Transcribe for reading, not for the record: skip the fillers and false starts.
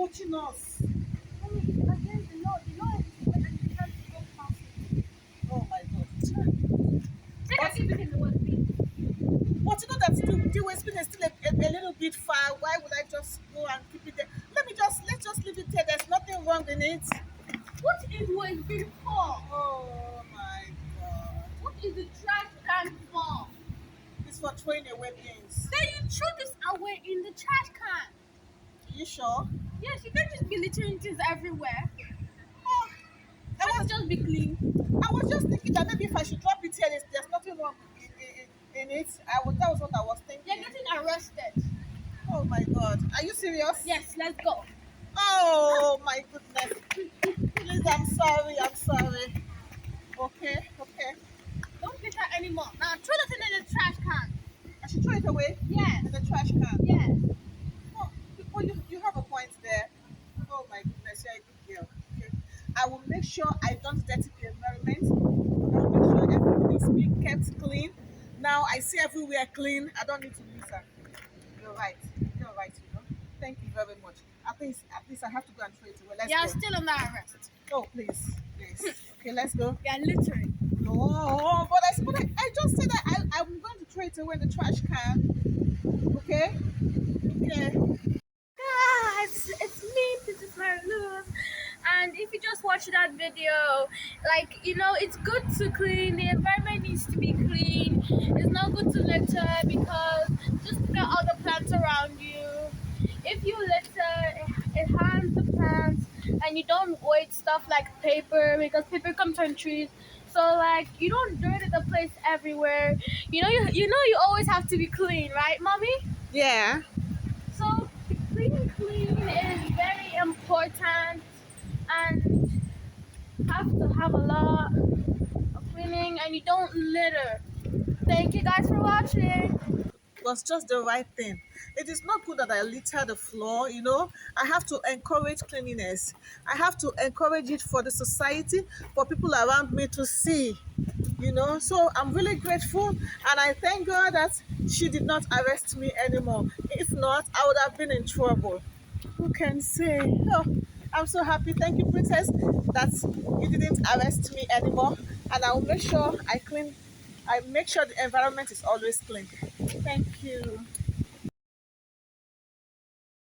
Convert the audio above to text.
watching us. Mommy, it's against the law. The law is and you can't go past it. Oh my God. Take But, a keep it in the word, please. but you know that the waste bin is still a little bit far. Why would I just go and keep it there? Let's just leave it there. There's nothing wrong in it. What is waste bin for? Oh my God. What is the trash can for? It's for throwing away things. Then you throw this away in the trash can. Are you sure? Yes, you can't just be littering things everywhere. Oh, I Can't was it just be clean? I was just thinking that maybe if I should drop it here, there's nothing wrong in it. That was what I was You're thinking. getting arrested. Oh my God. Are you serious? Yes, let's go. Oh my goodness. Please, I'm sorry. I'm sorry. Okay, okay. Don't litter anymore. Now throw that thing in the trash can. I should throw it away Yes. in the trash can. Yes. Oh, you have a point there. Oh my goodness, you're a good girl. Okay. I will make sure I don't dirty the environment. I will make sure everything is being kept clean. Now I see everywhere clean. I don't need to litter. You're right. You're right, you know. Thank you very much. At least I have to go and throw it away. Let's You're go. still under arrest. Oh, please. Please. Okay, let's go. You're littering. No, but I just said that I'm going to throw it away in the trash can. Okay? Okay. Guys, it's me, this is Mary Luz. And if you just watch that video, like, it's good to clean. The environment needs to be clean. It's not good to litter because just look at all the plants around you. If you litter, it harms the plants, and you don't avoid stuff like paper because paper comes from trees. So like you don't dirty the place everywhere. You always have to be clean, right, mommy? Yeah. So clean is very important, and have to have a lot of cleaning, and you don't litter. Thank you guys for watching. Was just the right thing. It is not good that I litter the floor, you know. I have to encourage cleanliness. I have to encourage it for the society, for people around me to see, you know. So I'm really grateful, and I thank God that she did not arrest me anymore. If not, I would have been in trouble. Who can say? Oh, I'm so happy. Thank you, Princess, that you didn't arrest me anymore, and I will make sure I make sure the environment is always clean. Thank you.